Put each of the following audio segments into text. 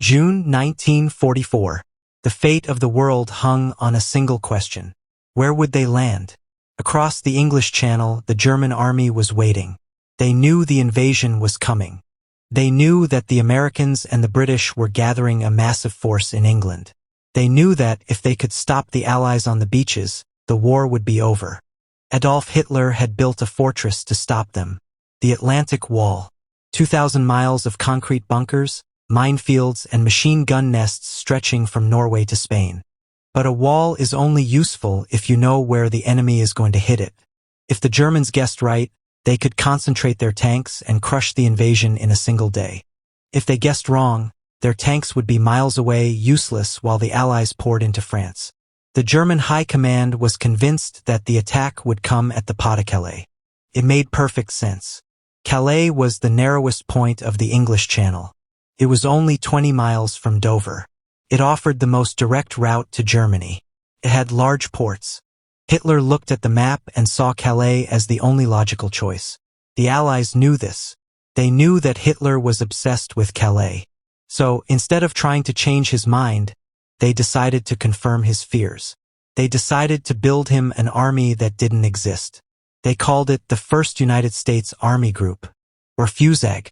June 1944. The fate of the world hung on a single question. Where would they land? Across the English Channel, the German army was waiting. They knew the invasion was coming. They knew that the Americans and the British were gathering a massive force in England. They knew that if they could stop the Allies on the beaches, the war would be over. Adolf Hitler had built a fortress to stop them. The Atlantic Wall. 2,000 miles of concrete bunkers, minefields, and machine gun nests stretching from Norway to Spain. But a wall is only useful if you know where the enemy is going to hit it. If the Germans guessed right, they could concentrate their tanks and crush the invasion in a single day. If they guessed wrong, their tanks would be miles away, useless, while the Allies poured into France. The German High Command was convinced that the attack would come at the Pas-de-Calais. It made perfect sense. Calais was the narrowest point of the English Channel. It was only 20 miles from Dover. It offered the most direct route to Germany. It had large ports. Hitler looked at the map and saw Calais as the only logical choice. The Allies knew this. They knew that Hitler was obsessed with Calais. So, instead of trying to change his mind, they decided to confirm his fears. They decided to build him an army that didn't exist. They called it the First United States Army Group, or FUSAG.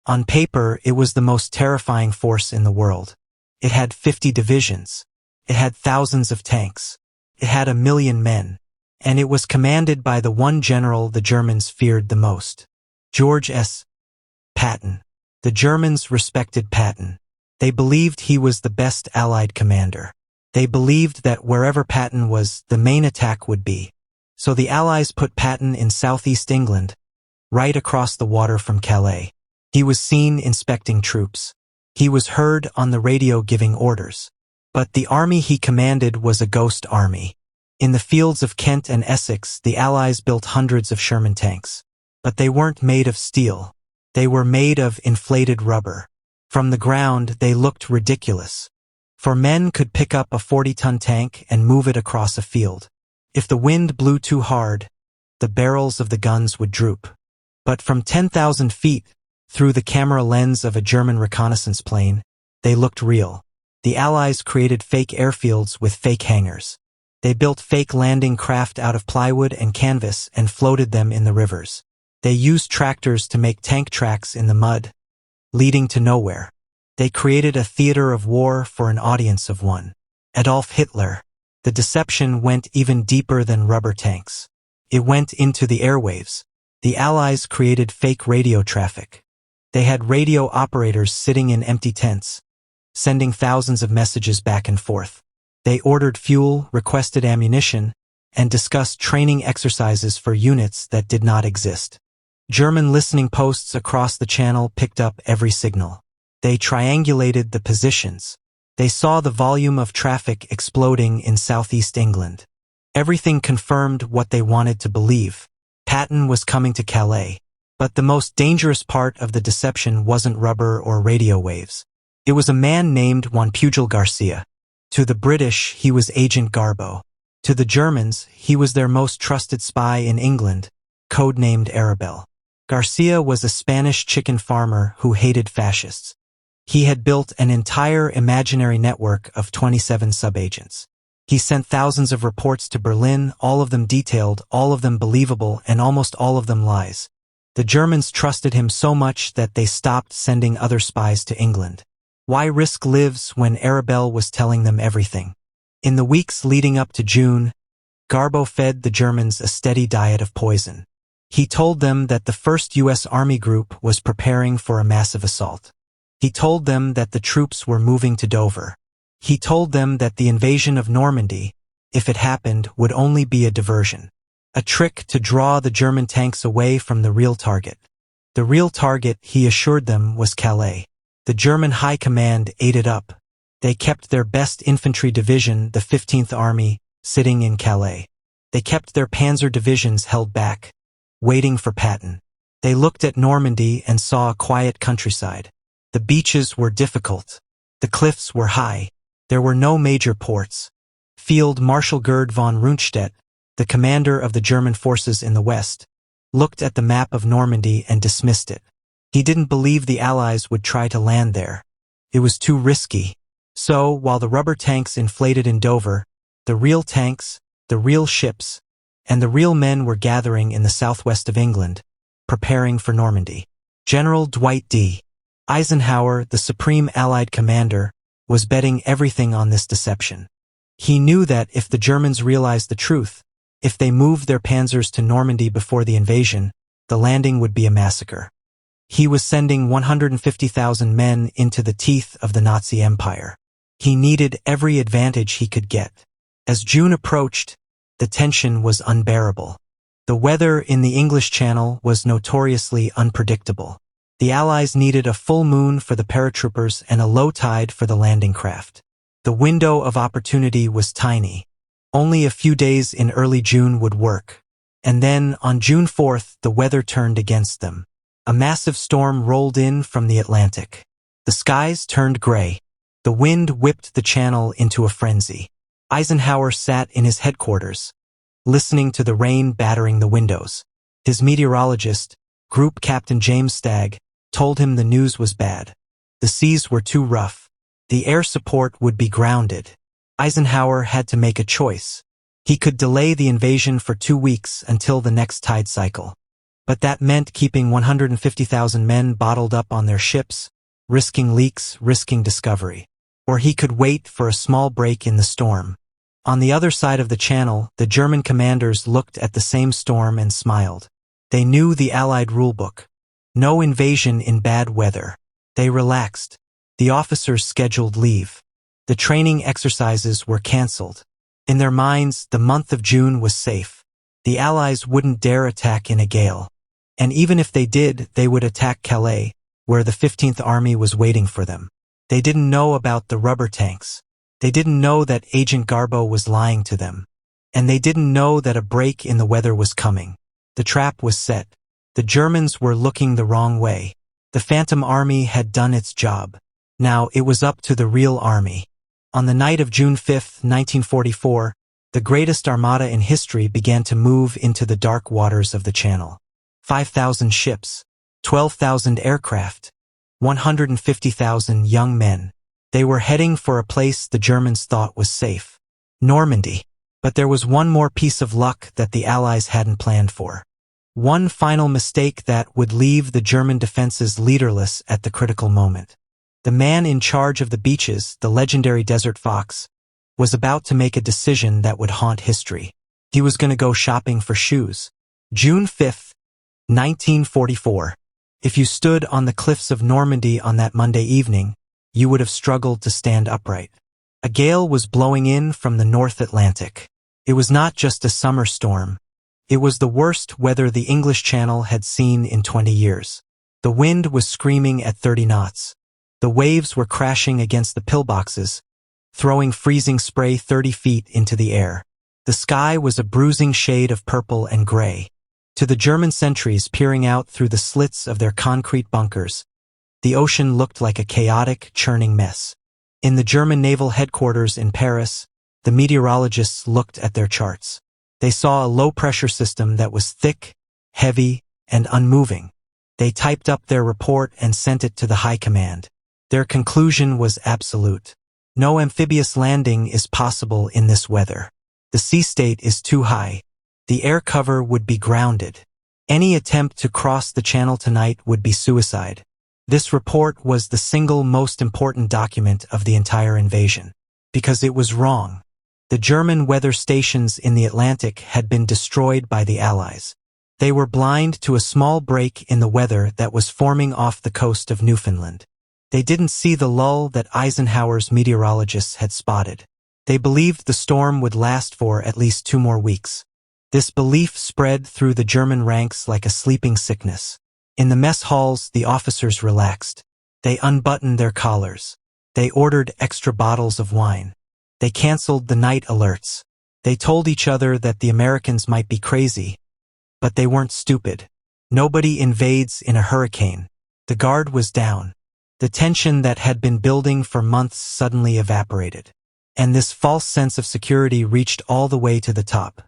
On paper, it was the most terrifying force in the world. It had 50 divisions. It had thousands of tanks. It had 1 million men. And it was commanded by the one general the Germans feared the most. George S. Patton. The Germans respected Patton. They believed he was the best Allied commander. They believed that wherever Patton was, the main attack would be. So the Allies put Patton in southeast England, right across the water from Calais. He was seen inspecting troops. He was heard on the radio giving orders. But the army he commanded was a ghost army. In the fields of Kent and Essex, the Allies built hundreds of Sherman tanks. But they weren't made of steel. They were made of inflated rubber. From the ground, they looked ridiculous. For men could pick up a 40-ton tank and move it across a field. If the wind blew too hard, the barrels of the guns would droop. But from 10,000 feet, through the camera lens of a German reconnaissance plane, they looked real. The Allies created fake airfields with fake hangars. They built fake landing craft out of plywood and canvas and floated them in the rivers. They used tractors to make tank tracks in the mud, leading to nowhere. They created a theater of war for an audience of one. Adolf Hitler. The deception went even deeper than rubber tanks. It went into the airwaves. The Allies created fake radio traffic. They had radio operators sitting in empty tents, sending thousands of messages back and forth. They ordered fuel, requested ammunition, and discussed training exercises for units that did not exist. German listening posts across the channel picked up every signal. They triangulated the positions. They saw the volume of traffic exploding in southeast England. Everything confirmed what they wanted to believe. Patton was coming to Calais. But the most dangerous part of the deception wasn't rubber or radio waves. It was a man named Juan Pujol Garcia. To the British, he was Agent Garbo. To the Germans, he was their most trusted spy in England, codenamed Arabelle. Garcia was a Spanish chicken farmer who hated fascists. He had built an entire imaginary network of 27 subagents. He sent thousands of reports to Berlin, all of them detailed, all of them believable, and almost all of them lies. The Germans trusted him so much that they stopped sending other spies to England. Why risk lives when Arabelle was telling them everything? In the weeks leading up to June, Garbo fed the Germans a steady diet of poison. He told them that the 1st U.S. Army Group was preparing for a massive assault. He told them that the troops were moving to Dover. He told them that the invasion of Normandy, if it happened, would only be a diversion. A trick to draw the German tanks away from the real target. The real target, he assured them, was Calais. The German High Command ate it up. They kept their best infantry division, the 15th Army, sitting in Calais. They kept their panzer divisions held back, waiting for Patton. They looked at Normandy and saw a quiet countryside. The beaches were difficult. The cliffs were high. There were no major ports. Field Marshal Gerd von Rundstedt, the commander of the German forces in the west, looked at the map of Normandy and dismissed it. He didn't believe the Allies would try to land there. It was too risky. So, while the rubber tanks inflated in Dover, the real tanks, the real ships, and the real men were gathering in the southwest of England, preparing for Normandy. General Dwight D. Eisenhower, the supreme Allied commander, was betting everything on this deception. He knew that if the Germans realized the truth, if they moved their panzers to Normandy before the invasion, the landing would be a massacre. He was sending 150,000 men into the teeth of the Nazi Empire. He needed every advantage he could get. As June approached, the tension was unbearable. The weather in the English Channel was notoriously unpredictable. The Allies needed a full moon for the paratroopers and a low tide for the landing craft. The window of opportunity was tiny. Only a few days in early June would work. And then, on June 4th, the weather turned against them. A massive storm rolled in from the Atlantic. The skies turned gray. The wind whipped the channel into a frenzy. Eisenhower sat in his headquarters, listening to the rain battering the windows. His meteorologist, Group Captain James Stagg, told him the news was bad. The seas were too rough. The air support would be grounded. Eisenhower had to make a choice. He could delay the invasion for 2 weeks until the next tide cycle. But that meant keeping 150,000 men bottled up on their ships, risking leaks, risking discovery. Or he could wait for a small break in the storm. On the other side of the channel, the German commanders looked at the same storm and smiled. They knew the Allied rulebook. No invasion in bad weather. They relaxed. The officers scheduled leave. The training exercises were cancelled. In their minds, the month of June was safe. The Allies wouldn't dare attack in a gale. And even if they did, they would attack Calais, where the 15th Army was waiting for them. They didn't know about the rubber tanks. They didn't know that Agent Garbo was lying to them. And they didn't know that a break in the weather was coming. The trap was set. The Germans were looking the wrong way. The Phantom Army had done its job. Now it was up to the real army. On the night of June 5, 1944, the greatest armada in history began to move into the dark waters of the Channel. 5,000 ships, 12,000 aircraft, 150,000 young men. They were heading for a place the Germans thought was safe. Normandy. But there was one more piece of luck that the Allies hadn't planned for. One final mistake that would leave the German defenses leaderless at the critical moment. The man in charge of the beaches, the legendary Desert Fox, was about to make a decision that would haunt history. He was going to go shopping for shoes. June 5, 1944. If you stood on the cliffs of Normandy on that Monday evening, you would have struggled to stand upright. A gale was blowing in from the North Atlantic. It was not just a summer storm. It was the worst weather the English Channel had seen in 20 years. The wind was screaming at 30 knots. The waves were crashing against the pillboxes, throwing freezing spray 30 feet into the air. The sky was a bruising shade of purple and gray. To the German sentries peering out through the slits of their concrete bunkers, the ocean looked like a chaotic, churning mess. In the German naval headquarters in Paris, the meteorologists looked at their charts. They saw a low-pressure system that was thick, heavy, and unmoving. They typed up their report and sent it to the High Command. Their conclusion was absolute. No amphibious landing is possible in this weather. The sea state is too high. The air cover would be grounded. Any attempt to cross the channel tonight would be suicide. This report was the single most important document of the entire invasion. Because it was wrong. The German weather stations in the Atlantic had been destroyed by the Allies. They were blind to a small break in the weather that was forming off the coast of Newfoundland. They didn't see the lull that Eisenhower's meteorologists had spotted. They believed the storm would last for at least 2 more weeks. This belief spread through the German ranks like a sleeping sickness. In the mess halls, the officers relaxed. They unbuttoned their collars. They ordered extra bottles of wine. They canceled the night alerts. They told each other that the Americans might be crazy, but they weren't stupid. Nobody invades in a hurricane. The guard was down. The tension that had been building for months suddenly evaporated. And this false sense of security reached all the way to the top.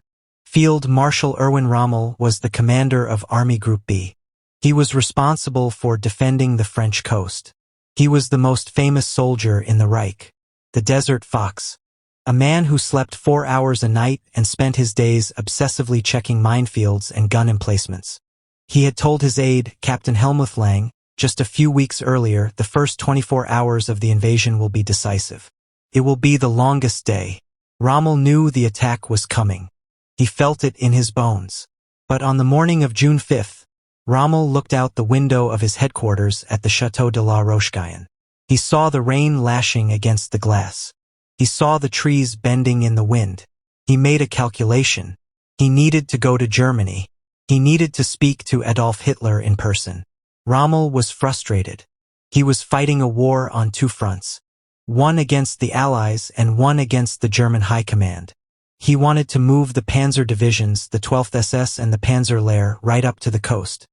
Field Marshal Rommel was the commander of Army Group B. He was responsible for defending the French coast. He was the most famous soldier in the Reich, the Desert Fox, a man who slept 4 hours a night and spent his days obsessively checking minefields and gun emplacements. He had told his aide, Captain Helmuth Lang, just a few weeks earlier, the first 24 hours of the invasion will be decisive. It will be the longest day. Rommel knew the attack was coming. He felt it in his bones. But on the morning of June 5th, Rommel looked out the window of his headquarters at the Château de la Rocheguyon. He saw the rain lashing against the glass. He saw the trees bending in the wind. He made a calculation. He needed to go to Germany. He needed to speak to Adolf Hitler in person. Rommel was frustrated. He was fighting a war on two fronts, one against the Allies and one against the German High Command. He wanted to move the Panzer divisions, the 12th SS and the Panzer Lehr, right up to the coast.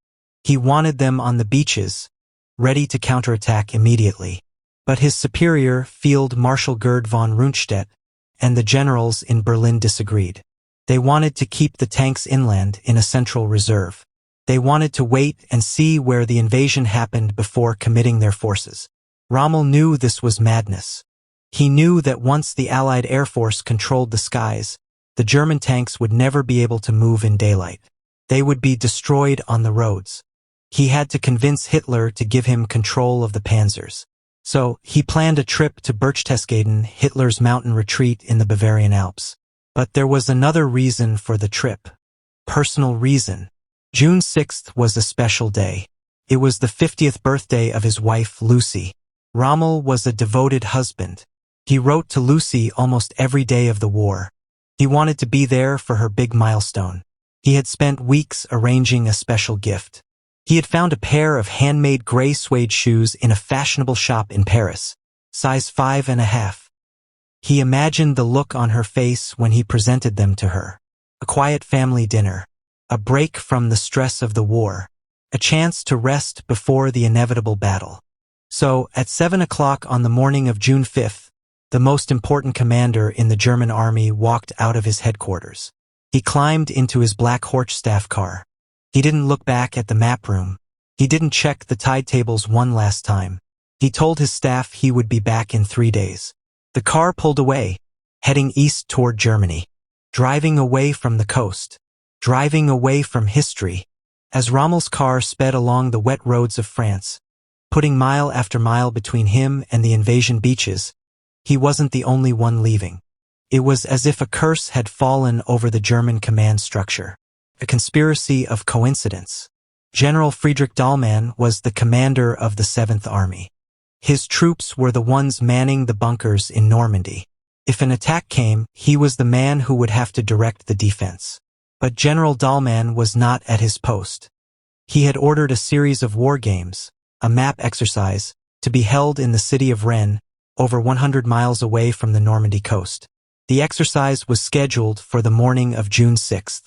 He wanted them on the beaches, ready to counterattack immediately. But his superior, Field Marshal Gerd von Rundstedt, and the generals in Berlin disagreed. They wanted to keep the tanks inland in a central reserve. They wanted to wait and see where the invasion happened before committing their forces. Rommel knew this was madness. He knew that once the Allied Air Force controlled the skies, the German tanks would never be able to move in daylight. They would be destroyed on the roads. He had to convince Hitler to give him control of the panzers. So, he planned a trip to Berchtesgaden, Hitler's mountain retreat in the Bavarian Alps. But there was another reason for the trip. Personal reason. June 6th was a special day. It was the 50th birthday of his wife, Lucy. Rommel was a devoted husband. He wrote to Lucy almost every day of the war. He wanted to be there for her big milestone. He had spent weeks arranging a special gift. He had found a pair of handmade gray suede shoes in a fashionable shop in Paris, size 5.5. He imagined the look on her face when he presented them to her. A quiet family dinner. A break from the stress of the war. A chance to rest before the inevitable battle. So, at 7 o'clock on the morning of June 5th, the most important commander in the German army walked out of his headquarters. He climbed into his black Horch-staff car. He didn't look back at the map room. He didn't check the tide tables one last time. He told his staff he would be back in 3 days. The car pulled away, heading east toward Germany. Driving away from the coast. Driving away from history. As Rommel's car sped along the wet roads of France, putting mile after mile between him and the invasion beaches, he wasn't the only one leaving. It was as if a curse had fallen over the German command structure. A conspiracy of coincidence. General Friedrich Dahlmann was the commander of the 7th Army. His troops were the ones manning the bunkers in Normandy. If an attack came, he was the man who would have to direct the defense. But General Dahlmann was not at his post. He had ordered a series of war games, a map exercise, to be held in the city of Rennes, over 100 miles away from the Normandy coast. The exercise was scheduled for the morning of June 6th.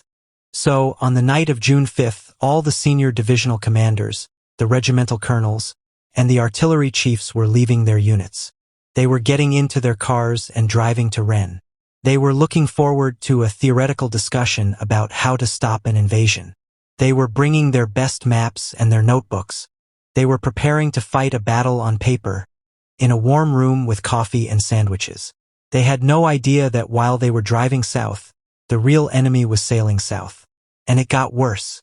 So, on the night of June 5th, all the senior divisional commanders, the regimental colonels, and the artillery chiefs were leaving their units. They were getting into their cars and driving to Rennes. They were looking forward to a theoretical discussion about how to stop an invasion. They were bringing their best maps and their notebooks. They were preparing to fight a battle on paper, in a warm room with coffee and sandwiches. They had no idea that while they were driving south, the real enemy was sailing south. And it got worse.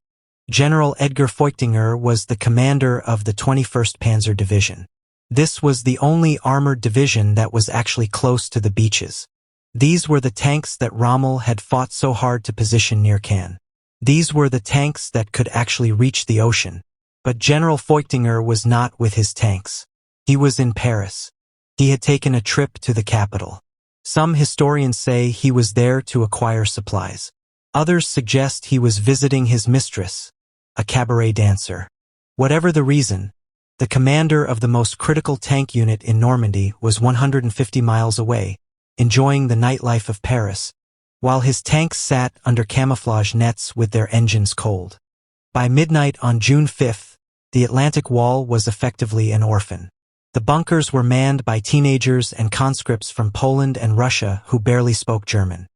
General Edgar Feuchtinger was the commander of the 21st Panzer Division. This was the only armored division that was actually close to the beaches. These were the tanks that Rommel had fought so hard to position near Cannes. These were the tanks that could actually reach the ocean. But General Feuchtinger was not with his tanks. He was in Paris. He had taken a trip to the capital. Some historians say he was there to acquire supplies. Others suggest he was visiting his mistress, a cabaret dancer. Whatever the reason, the commander of the most critical tank unit in Normandy was 150 miles away, enjoying the nightlife of Paris, while his tanks sat under camouflage nets with their engines cold. By midnight on June 5th, the Atlantic Wall was effectively an orphan. The bunkers were manned by teenagers and conscripts from Poland and Russia who barely spoke German.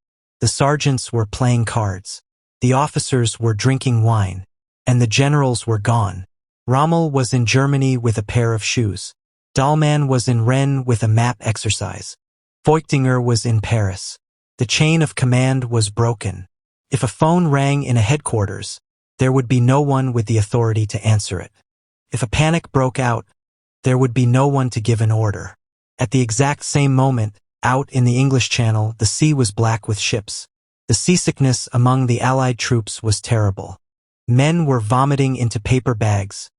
The sergeants were playing cards. The officers were drinking wine. And the generals were gone. Rommel was in Germany with a pair of shoes. Dahlmann was in Rennes with a map exercise. Feuchtinger was in Paris. The chain of command was broken. If a phone rang in a headquarters, there would be no one with the authority to answer it. If a panic broke out, there would be no one to give an order. At the exact same moment, out in the English Channel, the sea was black with ships. The seasickness among the Allied troops was terrible. Men were vomiting into paper bags,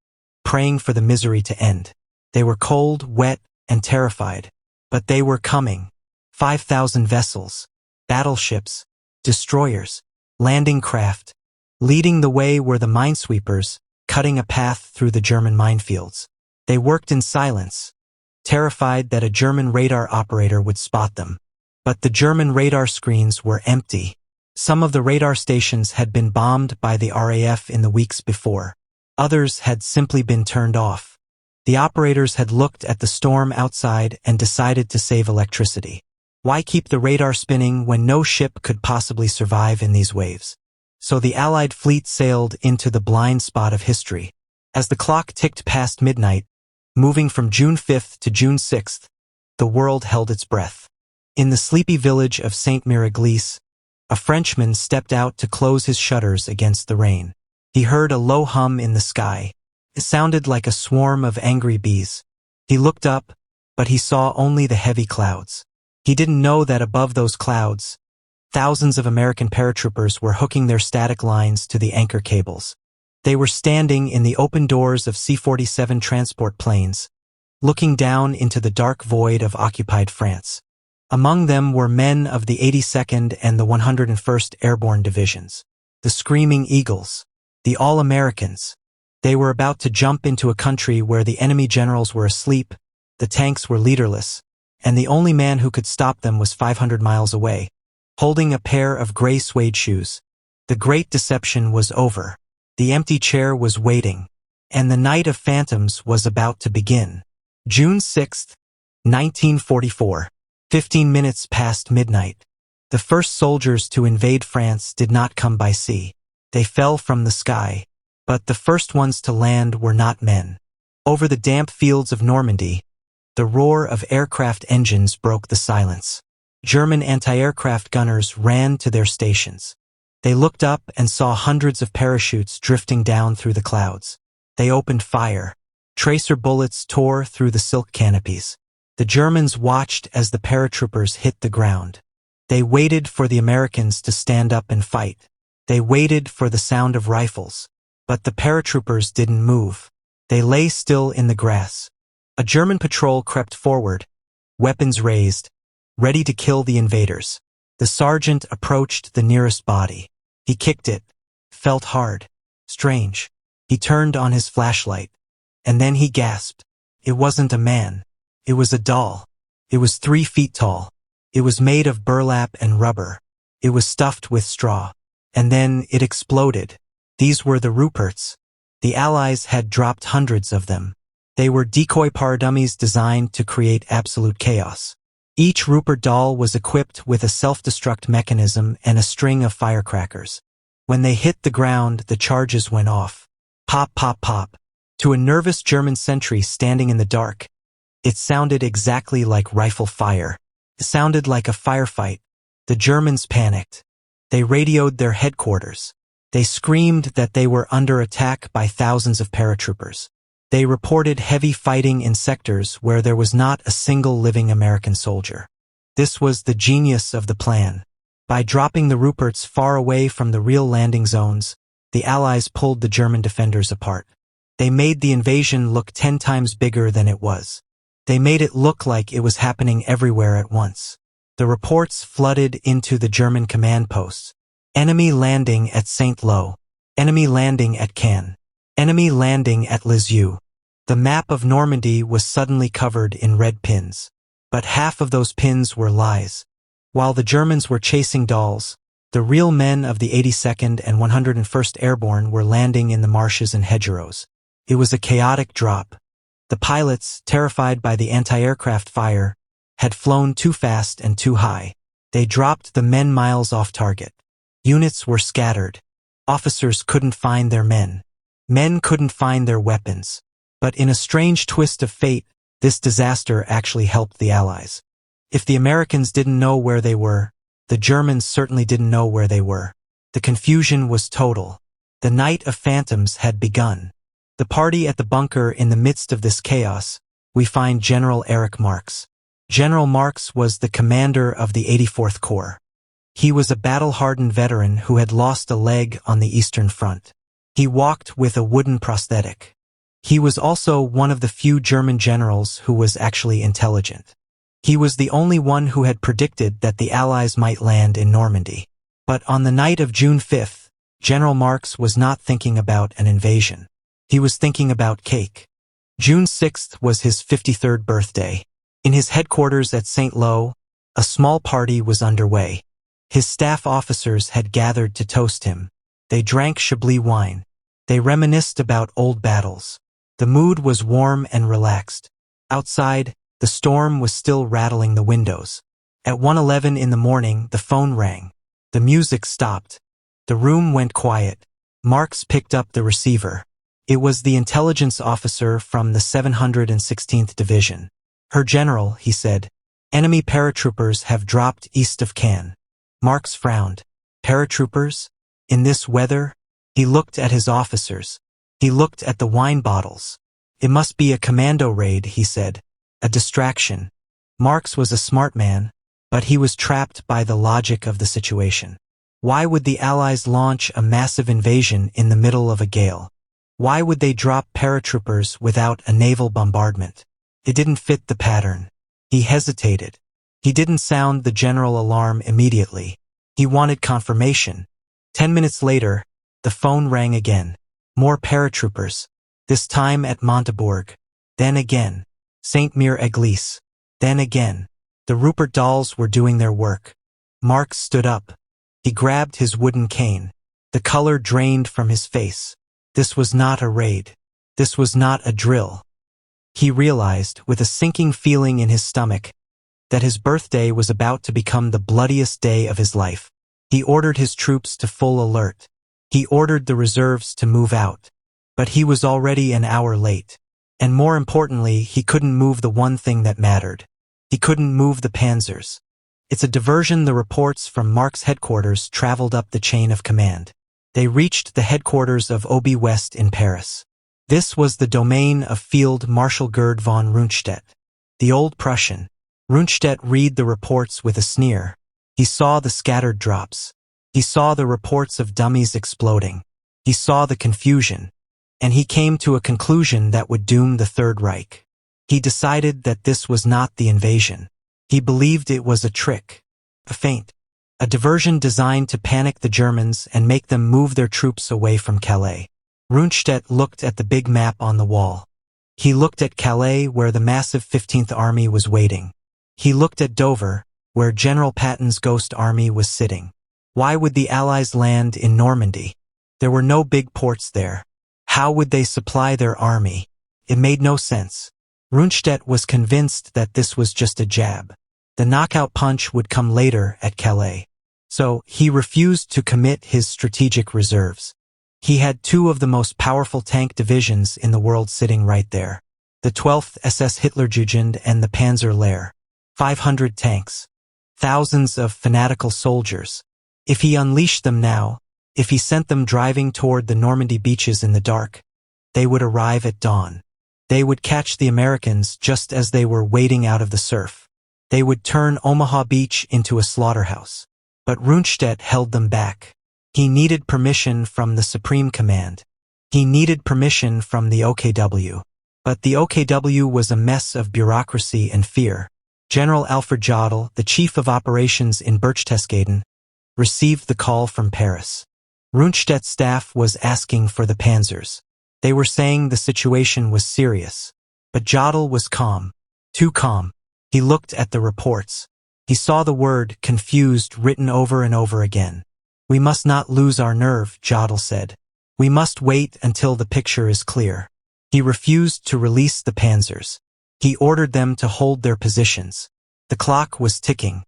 praying for the misery to end. They were cold, wet, and terrified. But they were coming. 5,000 vessels, battleships, destroyers, landing craft. Leading the way were the minesweepers, cutting a path through the German minefields. They worked in silence, terrified that a German radar operator would spot them. But the German radar screens were empty. Some of the radar stations had been bombed by the RAF in the weeks before. Others had simply been turned off. The operators had looked at the storm outside and decided to save electricity. Why keep the radar spinning when no ship could possibly survive in these waves? So the Allied fleet sailed into the blind spot of history. As the clock ticked past midnight, moving from June 5th to June 6th, the world held its breath. In the sleepy village of Saint-Miraglisse, a Frenchman stepped out to close his shutters against the rain. He heard a low hum in the sky. It sounded like a swarm of angry bees. He looked up, but he saw only the heavy clouds. He didn't know that above those clouds, thousands of American paratroopers were hooking their static lines to the anchor cables. They were standing in the open doors of C-47 transport planes, looking down into the dark void of occupied France. Among them were men of the 82nd and the 101st Airborne Divisions, the Screaming Eagles, the All-Americans. They were about to jump into a country where the enemy generals were asleep, the tanks were leaderless, and the only man who could stop them was 500 miles away, holding a pair of gray suede shoes. The great deception was over. The empty chair was waiting, and the night of phantoms was about to begin. June 6, 1944. 15 minutes past midnight. The first soldiers to invade France did not come by sea. They fell from the sky. But the first ones to land were not men. Over the damp fields of Normandy, the roar of aircraft engines broke the silence. German anti-aircraft gunners ran to their stations. They looked up and saw hundreds of parachutes drifting down through the clouds. They opened fire. Tracer bullets tore through the silk canopies. The Germans watched as the paratroopers hit the ground. They waited for the Americans to stand up and fight. They waited for the sound of rifles. But the paratroopers didn't move. They lay still in the grass. A German patrol crept forward, weapons raised, ready to kill the invaders. The sergeant approached the nearest body. He kicked it, felt hard, strange. He turned on his flashlight, and then he gasped. It wasn't a man. It was a doll. It was 3 feet tall. It was made of burlap and rubber. It was stuffed with straw. And then it exploded. These were the Ruperts. The Allies had dropped hundreds of them. They were decoy paradummies designed to create absolute chaos. Each Rupert doll was equipped with a self-destruct mechanism and a string of firecrackers. When they hit the ground, the charges went off. Pop, pop, pop. To a nervous German sentry standing in the dark, it sounded exactly like rifle fire. It sounded like a firefight. The Germans panicked. They radioed their headquarters. They screamed that they were under attack by thousands of paratroopers. They reported heavy fighting in sectors where there was not a single living American soldier. This was the genius of the plan. By dropping the Ruperts far away from the real landing zones, the Allies pulled the German defenders apart. They made the invasion look 10 times bigger than it was. They made it look like it was happening everywhere at once. The reports flooded into the German command posts. Enemy landing at Saint-Lô. Enemy landing at Caen. Enemy landing at Lisieux. The map of Normandy was suddenly covered in red pins. But half of those pins were lies. While the Germans were chasing dolls, the real men of the 82nd and 101st Airborne were landing in the marshes and hedgerows. It was a chaotic drop. The pilots, terrified by the anti-aircraft fire, had flown too fast and too high. They dropped the men miles off target. Units were scattered. Officers couldn't find their men. Men couldn't find their weapons. But in a strange twist of fate, This disaster actually helped the Allies. If the Americans didn't know where they were, the Germans certainly didn't know where they were. The confusion was total. The night of phantoms had begun. The party at the bunker. In the midst of this chaos, we find General Erich Marx. General Marx was the commander of the 84th Corps. He was a battle-hardened veteran who had lost a leg on the Eastern Front. He walked with a wooden prosthetic. He was also one of the few German generals who was actually intelligent. He was the only one who had predicted that the Allies might land in Normandy. But on the night of June 5th, General Marx was not thinking about an invasion. He was thinking about cake. June 6th was his 53rd birthday. In his headquarters at St. Lo, a small party was underway. His staff officers had gathered to toast him. They drank Chablis wine. They reminisced about old battles. The mood was warm and relaxed. Outside, the storm was still rattling the windows. At 1:11 in the morning, the phone rang. The music stopped. The room went quiet. Marx picked up the receiver. It was the intelligence officer from the 716th Division. "Her general," he said. "Enemy paratroopers have dropped east of Cannes." Marx frowned. Paratroopers? In this weather? He looked at his officers. He looked at the wine bottles. "It must be a commando raid," he said. "A distraction." Marx was a smart man, but he was trapped by the logic of the situation. Why would the Allies launch a massive invasion in the middle of a gale? Why would they drop paratroopers without a naval bombardment? It didn't fit the pattern. He hesitated. He didn't sound the general alarm immediately. He wanted confirmation. 10 minutes later, the phone rang again. More paratroopers. This time at Montebourg. Then again. Saint-Mere-Église. Then again. The Rupert dolls were doing their work. Marx stood up. He grabbed his wooden cane. The color drained from his face. This was not a raid. This was not a drill. He realized, with a sinking feeling in his stomach, that his birthday was about to become the bloodiest day of his life. He ordered his troops to full alert. He ordered the reserves to move out. But he was already an hour late. And more importantly, he couldn't move the one thing that mattered. He couldn't move the panzers. It's a diversion. The reports from Marx' headquarters traveled up the chain of command. They reached the headquarters of OB West in Paris. This was the domain of Field Marshal Gerd von Rundstedt, the old Prussian. Rundstedt read the reports with a sneer. He saw the scattered drops. He saw the reports of dummies exploding. He saw the confusion. And he came to a conclusion that would doom the Third Reich. He decided that this was not the invasion. He believed it was a trick, a feint, a diversion designed to panic the Germans and make them move their troops away from Calais. Rundstedt looked at the big map on the wall. He looked at Calais, where the massive 15th Army was waiting. He looked at Dover, where General Patton's ghost army was sitting. Why would the Allies land in Normandy? There were no big ports there. How would they supply their army? It made no sense. Rundstedt was convinced that this was just a jab. The knockout punch would come later at Calais. So, he refused to commit his strategic reserves. He had two of the most powerful tank divisions in the world sitting right there. The 12th SS Hitlerjugend and the Panzer Lehr. 500 tanks. Thousands of fanatical soldiers. If he unleashed them now, if he sent them driving toward the Normandy beaches in the dark, they would arrive at dawn. They would catch the Americans just as they were wading out of the surf. They would turn Omaha Beach into a slaughterhouse. But Rundstedt held them back. He needed permission from the Supreme Command. He needed permission from the OKW. But the OKW was a mess of bureaucracy and fear. General Alfred Jodl, the chief of operations in Berchtesgaden, received the call from Paris. Rundstedt's staff was asking for the panzers. They were saying the situation was serious. But Jodl was calm. Too calm. He looked at the reports. He saw the word confused written over and over again. "We must not lose our nerve," Jodl said. "We must wait until the picture is clear." He refused to release the panzers. He ordered them to hold their positions. The clock was ticking.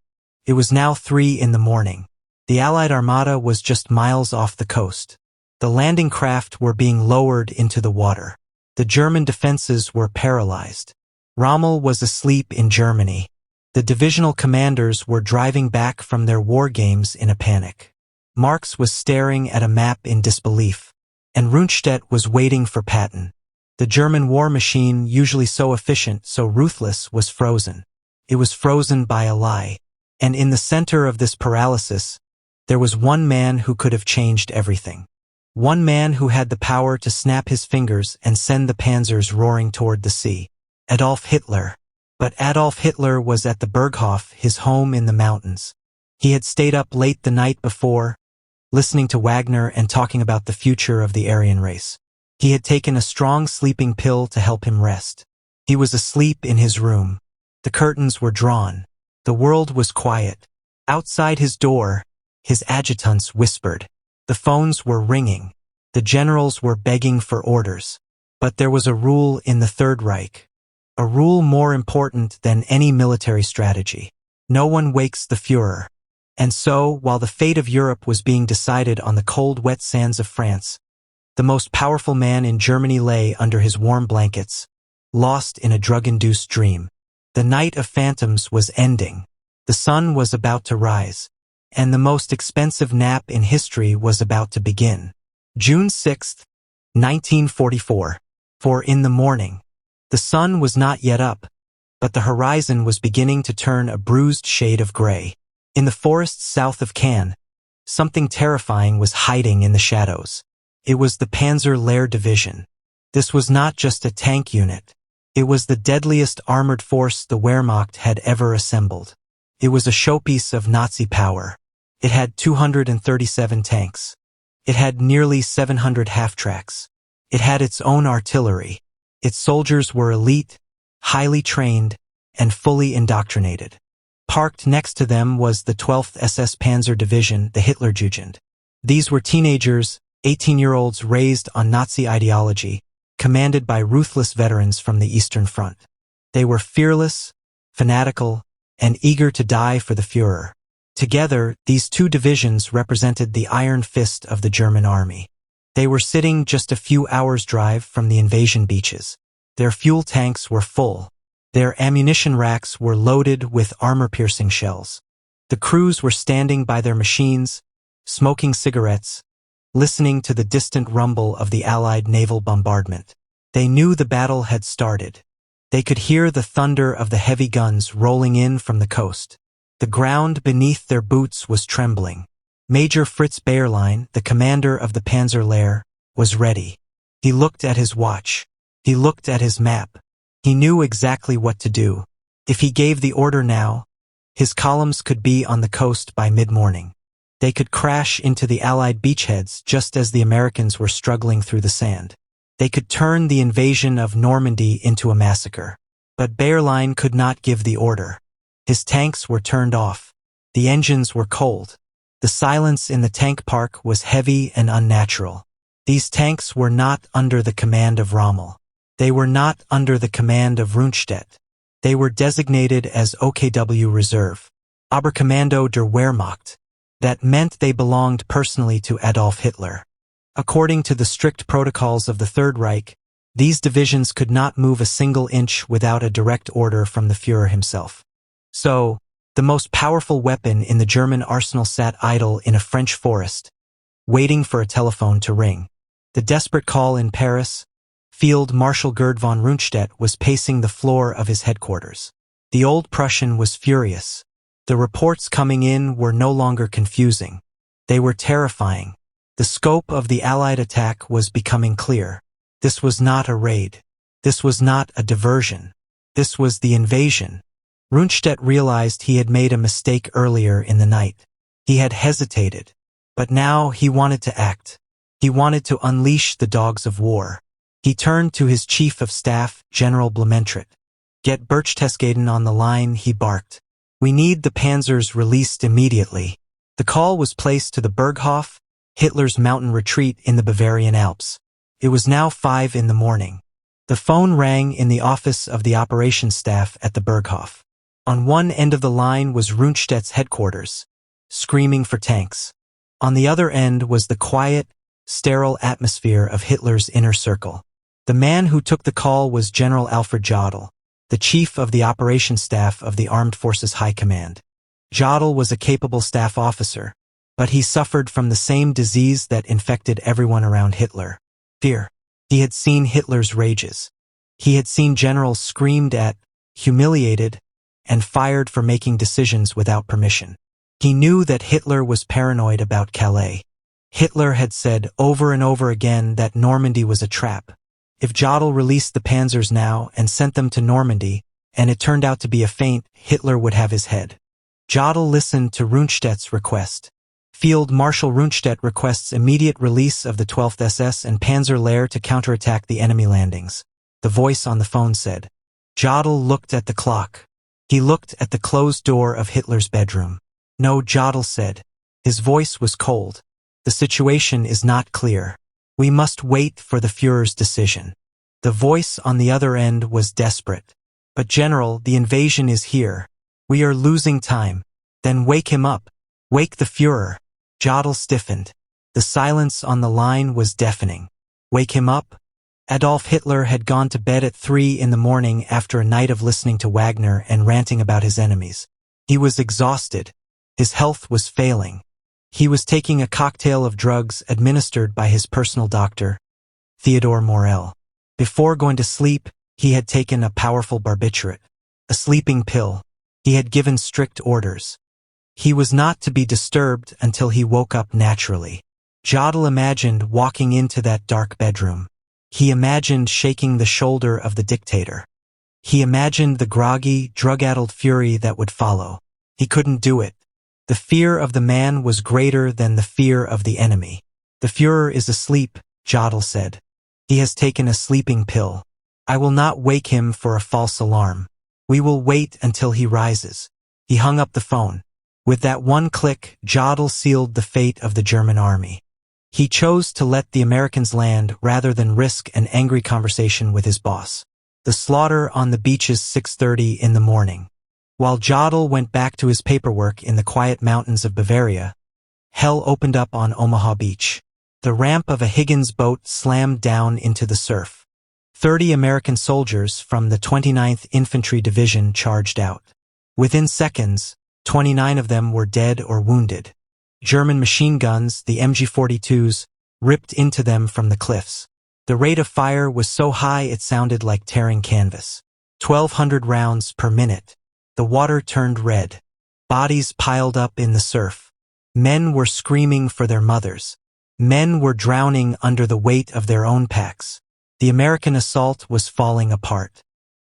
It was now 3 in the morning. The Allied armada was just miles off the coast. The landing craft were being lowered into the water. The German defenses were paralyzed. Rommel was asleep in Germany. The divisional commanders were driving back from their war games in a panic. Marx was staring at a map in disbelief, and Rundstedt was waiting for Patton. The German war machine, usually so efficient, so ruthless, was frozen. It was frozen by a lie. And in the center of this paralysis, there was one man who could have changed everything. One man who had the power to snap his fingers and send the panzers roaring toward the sea. Adolf Hitler. But Adolf Hitler was at the Berghof, his home in the mountains. He had stayed up late the night before, listening to Wagner and talking about the future of the Aryan race. He had taken a strong sleeping pill to help him rest. He was asleep in his room. The curtains were drawn. The world was quiet. Outside his door, his adjutants whispered. The phones were ringing. The generals were begging for orders. But there was a rule in the Third Reich. A rule more important than any military strategy. No one wakes the Führer. And so, while the fate of Europe was being decided on the cold, wet sands of France, the most powerful man in Germany lay under his warm blankets, lost in a drug-induced dream. The night of phantoms was ending. The sun was about to rise, and the most expensive nap in history was about to begin. June 6, 1944. For in the morning, the sun was not yet up, but the horizon was beginning to turn a bruised shade of gray. In the forests south of Cannes, something terrifying was hiding in the shadows. It was the Panzer Lehr Division. This was not just a tank unit. It was the deadliest armored force the Wehrmacht had ever assembled. It was a showpiece of Nazi power. It had 237 tanks. It had nearly 700 half-tracks. It had its own artillery. Its soldiers were elite, highly trained, and fully indoctrinated. Parked next to them was the 12th SS Panzer Division, the Hitlerjugend. These were teenagers, 18-year-olds raised on Nazi ideology, commanded by ruthless veterans from the Eastern Front. They were fearless, fanatical, and eager to die for the Führer. Together, these two divisions represented the iron fist of the German army. They were sitting just a few hours' drive from the invasion beaches. Their fuel tanks were full. Their ammunition racks were loaded with armor-piercing shells. The crews were standing by their machines, smoking cigarettes, listening to the distant rumble of the Allied naval bombardment. They knew the battle had started. They could hear the thunder of the heavy guns rolling in from the coast. The ground beneath their boots was trembling. Major Fritz Bayerlein, the commander of the Panzer Lehr, was ready. He looked at his watch. He looked at his map. He knew exactly what to do. If he gave the order now, his columns could be on the coast by mid-morning. They could crash into the Allied beachheads just as the Americans were struggling through the sand. They could turn the invasion of Normandy into a massacre. But Bayerlein could not give the order. His tanks were turned off. The engines were cold. The silence in the tank park was heavy and unnatural. These tanks were not under the command of Rommel. They were not under the command of Rundstedt. They were designated as OKW Reserve, Oberkommando der Wehrmacht. That meant they belonged personally to Adolf Hitler. According to the strict protocols of the Third Reich, these divisions could not move a single inch without a direct order from the Führer himself. So, the most powerful weapon in the German arsenal sat idle in a French forest, waiting for a telephone to ring. The desperate call in Paris, Field Marshal Gerd von Rundstedt was pacing the floor of his headquarters. The old Prussian was furious. The reports coming in were no longer confusing. They were terrifying. The scope of the Allied attack was becoming clear. This was not a raid. This was not a diversion. This was the invasion. Rundstedt realized he had made a mistake earlier in the night. He had hesitated. But now he wanted to act. He wanted to unleash the dogs of war. He turned to his chief of staff, General Blumentritt. "Get Berchtesgaden on the line," he barked. "We need the panzers released immediately." The call was placed to the Berghof, Hitler's mountain retreat in the Bavarian Alps. It was now 5 in the morning. The phone rang in the office of the operations staff at the Berghof. On one end of the line was Rundstedt's headquarters, screaming for tanks. On the other end was the quiet, sterile atmosphere of Hitler's inner circle. The man who took the call was General Alfred Jodl, the chief of the operations staff of the Armed Forces High Command. Jodl was a capable staff officer, but he suffered from the same disease that infected everyone around Hitler: fear. He had seen Hitler's rages. He had seen generals screamed at, humiliated, and fired for making decisions without permission. He knew that Hitler was paranoid about Calais. Hitler had said over and over again that Normandy was a trap. If Jodl released the Panzers now and sent them to Normandy, and it turned out to be a feint, Hitler would have his head. Jodl listened to Rundstedt's request. Field Marshal Rundstedt requests immediate release of the 12th SS and Panzer Lehr to counterattack the enemy landings. The voice on the phone said. Jodl looked at the clock. He looked at the closed door of Hitler's bedroom. No, Jodl said. His voice was cold. The situation is not clear. We must wait for the Führer's decision. The voice on the other end was desperate. But General, the invasion is here. We are losing time. Then wake him up. Wake the Führer. Jodl stiffened. The silence on the line was deafening. Wake him up? Adolf Hitler had gone to bed at 3 in the morning after a night of listening to Wagner and ranting about his enemies. He was exhausted. His health was failing. He was taking a cocktail of drugs administered by his personal doctor, Theodore Morel. Before going to sleep, he had taken a powerful barbiturate, a sleeping pill. He had given strict orders. He was not to be disturbed until he woke up naturally. Jodl imagined walking into that dark bedroom. He imagined shaking the shoulder of the dictator. He imagined the groggy, drug-addled fury that would follow. He couldn't do it. The fear of the man was greater than the fear of the enemy. The Führer is asleep, Jodl said. He has taken a sleeping pill. I will not wake him for a false alarm. We will wait until he rises. He hung up the phone. With that one click, Jodl sealed the fate of the German army. He chose to let the Americans land rather than risk an angry conversation with his boss. The slaughter on the beaches 6:30 in the morning. While Jodl went back to his paperwork in the quiet mountains of Bavaria, hell opened up on Omaha Beach. The ramp of a Higgins boat slammed down into the surf. 30 American soldiers from the 29th Infantry Division charged out. Within seconds, 29 of them were dead or wounded. German machine guns, the MG-42s, ripped into them from the cliffs. The rate of fire was so high it sounded like tearing canvas. 1,200 rounds per minute. The water turned red. Bodies piled up in the surf. Men were screaming for their mothers. Men were drowning under the weight of their own packs. The American assault was falling apart.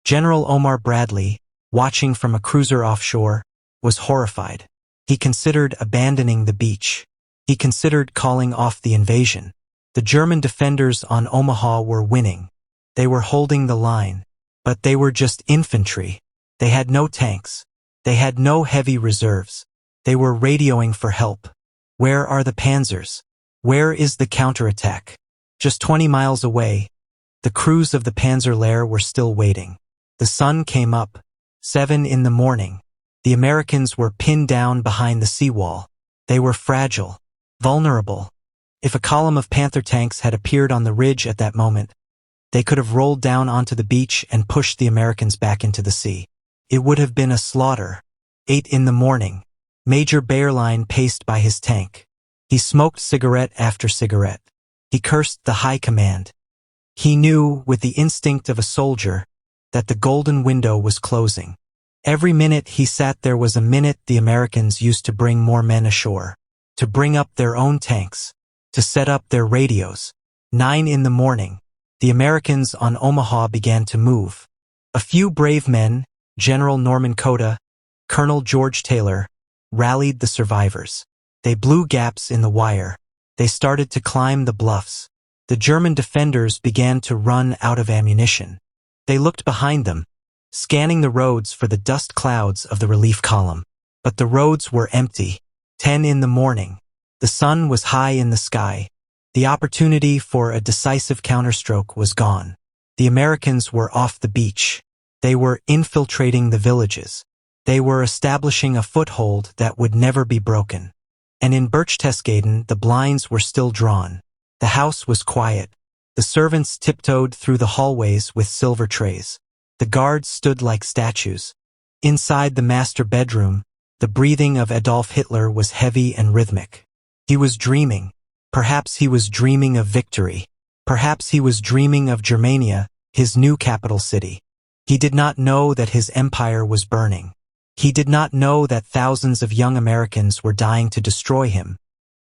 General Omar Bradley, watching from a cruiser offshore, was horrified. He considered abandoning the beach. He considered calling off the invasion. The German defenders on Omaha were winning. They were holding the line. But they were just infantry. They had no tanks. They had no heavy reserves. They were radioing for help. Where are the Panzers? Where is the counterattack? Just 20 miles away, the crews of the Panzer Lehr were still waiting. The sun came up. 7 in the morning. The Americans were pinned down behind the seawall. They were fragile, vulnerable. If a column of Panther tanks had appeared on the ridge at that moment, they could have rolled down onto the beach and pushed the Americans back into the sea. It would have been a slaughter. 8 in the morning. Major Bayerlein paced by his tank. He smoked cigarette after cigarette. He cursed the high command. He knew, with the instinct of a soldier, that the golden window was closing. Every minute he sat there was a minute the Americans used to bring more men ashore, to bring up their own tanks, to set up their radios. 9 in the morning. The Americans on Omaha began to move. A few brave men, General Norman Cota, Colonel George Taylor, rallied the survivors. They blew gaps in the wire. They started to climb the bluffs. The German defenders began to run out of ammunition. They looked behind them, scanning the roads for the dust clouds of the relief column. But the roads were empty. 10 in the morning. The sun was high in the sky. The opportunity for a decisive counterstroke was gone. The Americans were off the beach. They were infiltrating the villages. They were establishing a foothold that would never be broken. And in Berchtesgaden, the blinds were still drawn. The house was quiet. The servants tiptoed through the hallways with silver trays. The guards stood like statues. Inside the master bedroom, the breathing of Adolf Hitler was heavy and rhythmic. He was dreaming. Perhaps he was dreaming of victory. Perhaps he was dreaming of Germania, his new capital city. He did not know that his empire was burning. He did not know that thousands of young Americans were dying to destroy him.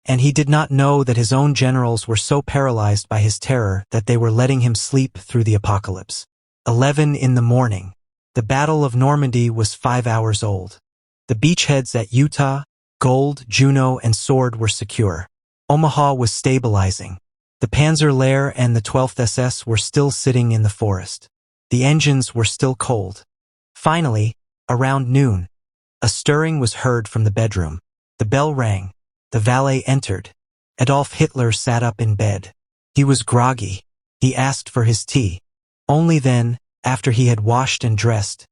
And he did not know that his own generals were so paralyzed by his terror that they were letting him sleep through the apocalypse. 11 in the morning. The Battle of Normandy was 5 hours old. The beachheads at Utah, Gold, Juno, and Sword were secure. Omaha was stabilizing. The Panzer Lehr and the 12th SS were still sitting in the forest. The engines were still cold. Finally, around noon, a stirring was heard from the bedroom. The bell rang. The valet entered. Adolf Hitler sat up in bed. He was groggy. He asked for his tea. Only then, after he had washed and dressed,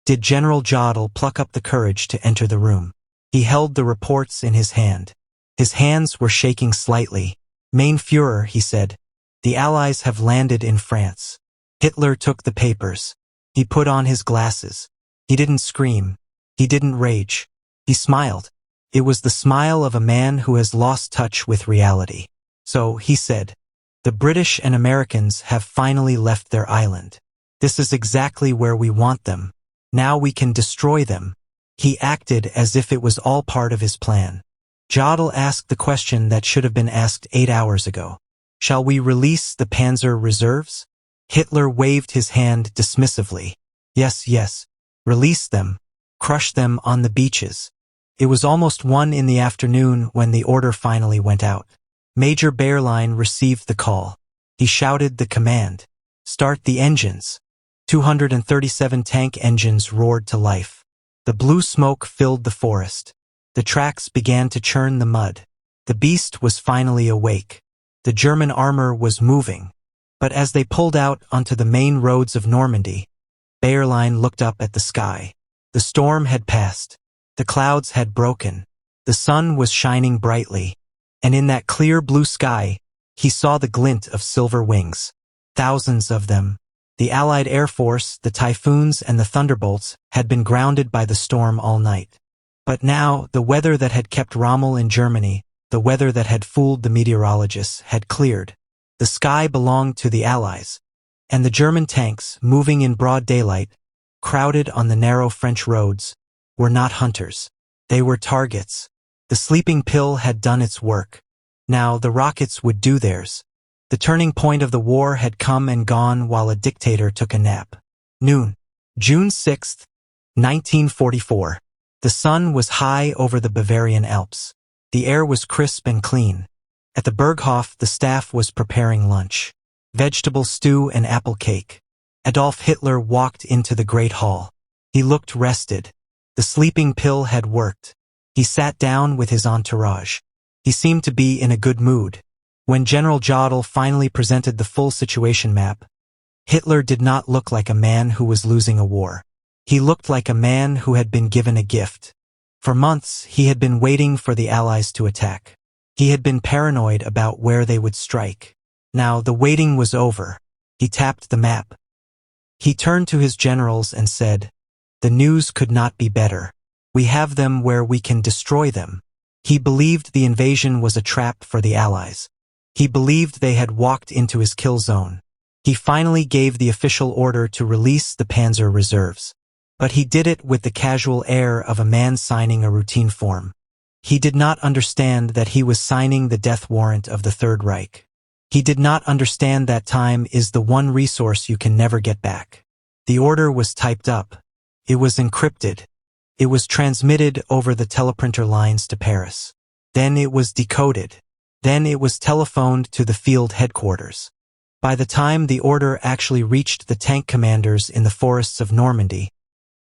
did General Jodl pluck up the courage to enter the room. He held the reports in his hand. His hands were shaking slightly. "Mein Führer," he said, "the Allies have landed in France." Hitler took the papers. He put on his glasses. He didn't scream. He didn't rage. He smiled. It was the smile of a man who has lost touch with reality. So, he said, "The British and Americans have finally left their island. This is exactly where we want them. Now we can destroy them." He acted as if it was all part of his plan. Jodl asked the question that should have been asked 8 hours ago. "Shall we release the Panzer reserves?" Hitler waved his hand dismissively. "Yes, yes. Release them. Crush them on the beaches." It was almost 1 in the afternoon when the order finally went out. Major Bayerlein received the call. He shouted the command. "Start the engines." 237 tank engines roared to life. The blue smoke filled the forest. The tracks began to churn the mud. The beast was finally awake. The German armor was moving. But as they pulled out onto the main roads of Normandy, Bayerlein looked up at the sky. The storm had passed. The clouds had broken. The sun was shining brightly. And in that clear blue sky, he saw the glint of silver wings. Thousands of them. The Allied Air Force, the Typhoons, and the Thunderbolts had been grounded by the storm all night. But now, the weather that had kept Rommel in Germany, the weather that had fooled the meteorologists, had cleared. The sky belonged to the Allies. And the German tanks, moving in broad daylight, crowded on the narrow French roads, were not hunters. They were targets. The sleeping pill had done its work. Now the rockets would do theirs. The turning point of the war had come and gone while a dictator took a nap. Noon. June 6, 1944. The sun was high over the Bavarian Alps. The air was crisp and clean. At the Berghof, the staff was preparing lunch. Vegetable stew and apple cake. Adolf Hitler walked into the great hall. He looked rested. The sleeping pill had worked. He sat down with his entourage. He seemed to be in a good mood. When General Jodl finally presented the full situation map, Hitler did not look like a man who was losing a war. He looked like a man who had been given a gift. For months, he had been waiting for the Allies to attack. He had been paranoid about where they would strike. Now the waiting was over. He tapped the map. He turned to his generals and said, "The news could not be better. We have them where we can destroy them." He believed the invasion was a trap for the Allies. He believed they had walked into his kill zone. He finally gave the official order to release the Panzer reserves. But he did it with the casual air of a man signing a routine form. He did not understand that he was signing the death warrant of the Third Reich. He did not understand that time is the one resource you can never get back. The order was typed up. It was encrypted. It was transmitted over the teleprinter lines to Paris. Then it was decoded. Then it was telephoned to the field headquarters. By the time the order actually reached the tank commanders in the forests of Normandy,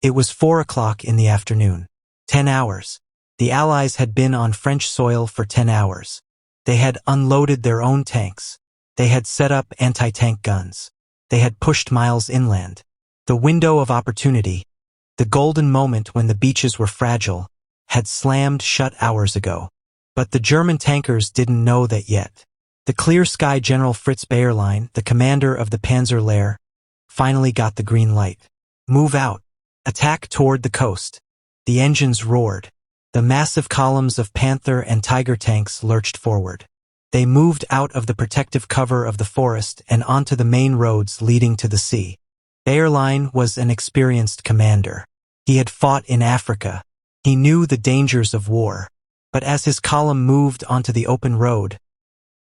it was 4 o'clock in the afternoon. 10 hours. The Allies had been on French soil for 10 hours. They had unloaded their own tanks. They had set up anti-tank guns. They had pushed miles inland. The window of opportunity, the golden moment when the beaches were fragile, had slammed shut hours ago. But the German tankers didn't know that yet. The clear sky General Fritz Bayerlein, the commander of the Panzer Lehr, finally got the green light. Move out. Attack toward the coast. The engines roared. The massive columns of Panther and Tiger tanks lurched forward. They moved out of the protective cover of the forest and onto the main roads leading to the sea. Bayerlein was an experienced commander. He had fought in Africa. He knew the dangers of war. But as his column moved onto the open road,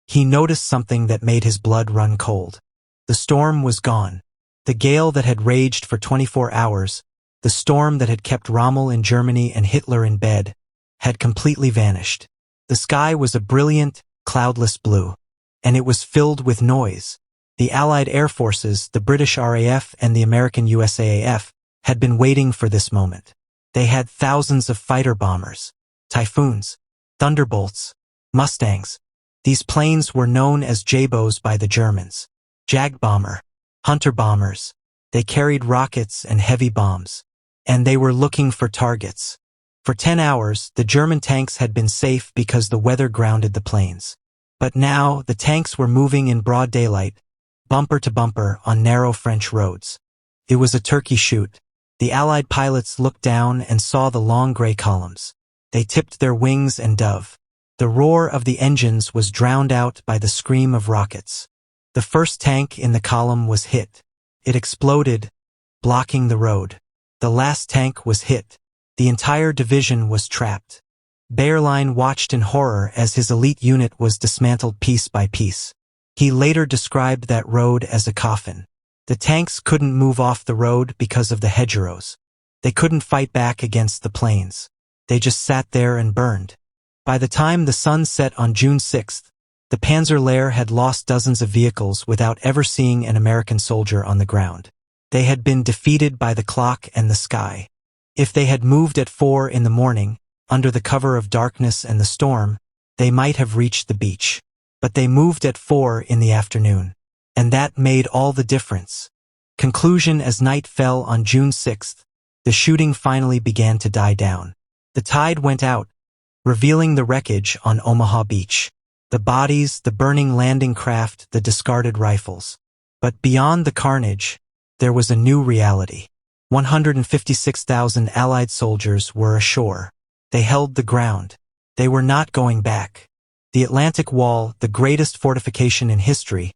he noticed something that made his blood run cold. The storm was gone. The gale that had raged for 24 hours, the storm that had kept Rommel in Germany and Hitler in bed, had completely vanished. The sky was a brilliant, cloudless blue, and it was filled with noise. The Allied air forces, the British RAF and the American USAAF, had been waiting for this moment. They had thousands of fighter bombers, Typhoons, Thunderbolts, Mustangs. These planes were known as Jabos by the Germans. Jagbomber, Hunter bombers. They carried rockets and heavy bombs. And they were looking for targets. For 10 hours, the German tanks had been safe because the weather grounded the planes. But now, the tanks were moving in broad daylight, bumper to bumper on narrow French roads. It was a turkey shoot. The Allied pilots looked down and saw the long gray columns. They tipped their wings and dove. The roar of the engines was drowned out by the scream of rockets. The first tank in the column was hit. It exploded, blocking the road. The last tank was hit. The entire division was trapped. Bayerlein watched in horror as his elite unit was dismantled piece by piece. He later described that road as a coffin. The tanks couldn't move off the road because of the hedgerows. They couldn't fight back against the planes. They just sat there and burned. By the time the sun set on June 6th, the Panzer Lehr had lost dozens of vehicles without ever seeing an American soldier on the ground. They had been defeated by the clock and the sky. If they had moved at 4 in the morning, under the cover of darkness and the storm, they might have reached the beach. But they moved at 4 in the afternoon. And that made all the difference. Conclusion: as night fell on June 6th, the shooting finally began to die down. The tide went out, revealing the wreckage on Omaha Beach. The bodies, the burning landing craft, the discarded rifles. But beyond the carnage, there was a new reality. 156,000 Allied soldiers were ashore. They held the ground. They were not going back. The Atlantic Wall, the greatest fortification in history,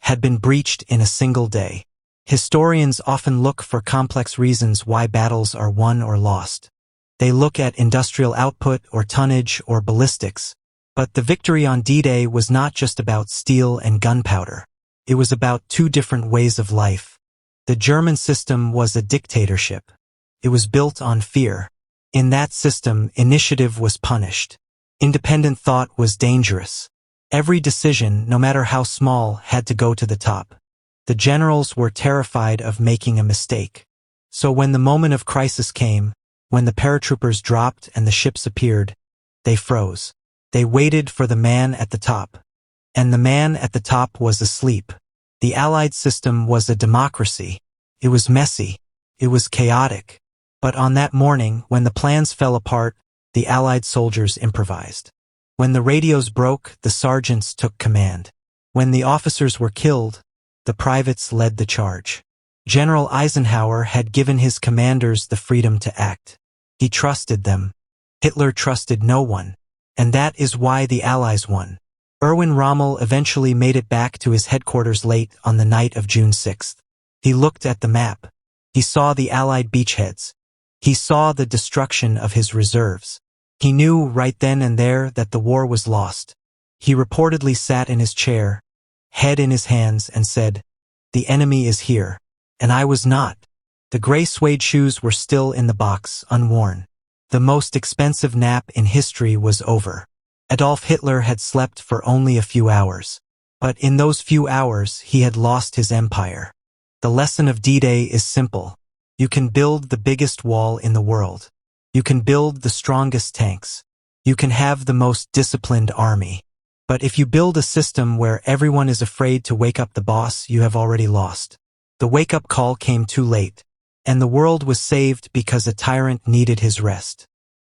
had been breached in a single day. Historians often look for complex reasons why battles are won or lost. They look at industrial output or tonnage or ballistics. But the victory on D-Day was not just about steel and gunpowder. It was about two different ways of life. The German system was a dictatorship. It was built on fear. In that system, initiative was punished. Independent thought was dangerous. Every decision, no matter how small, had to go to the top. The generals were terrified of making a mistake. So when the moment of crisis came, when the paratroopers dropped and the ships appeared, they froze. They waited for the man at the top. And the man at the top was asleep. The Allied system was a democracy. It was messy. It was chaotic. But on that morning, when the plans fell apart, the Allied soldiers improvised. When the radios broke, the sergeants took command. When the officers were killed, the privates led the charge. General Eisenhower had given his commanders the freedom to act. He trusted them. Hitler trusted no one. And that is why the Allies won. Erwin Rommel eventually made it back to his headquarters late on the night of June 6th. He looked at the map. He saw the Allied beachheads. He saw the destruction of his reserves. He knew right then and there that the war was lost. He reportedly sat in his chair, head in his hands, and said, "The enemy is here." And I was not. The gray suede shoes were still in the box, unworn. The most expensive nap in history was over. Adolf Hitler had slept for only a few hours. But in those few hours, he had lost his empire. The lesson of D-Day is simple. You can build the biggest wall in the world. You can build the strongest tanks. You can have the most disciplined army. But if you build a system where everyone is afraid to wake up the boss, you have already lost. The wake-up call came too late. And the world was saved because a tyrant needed his rest.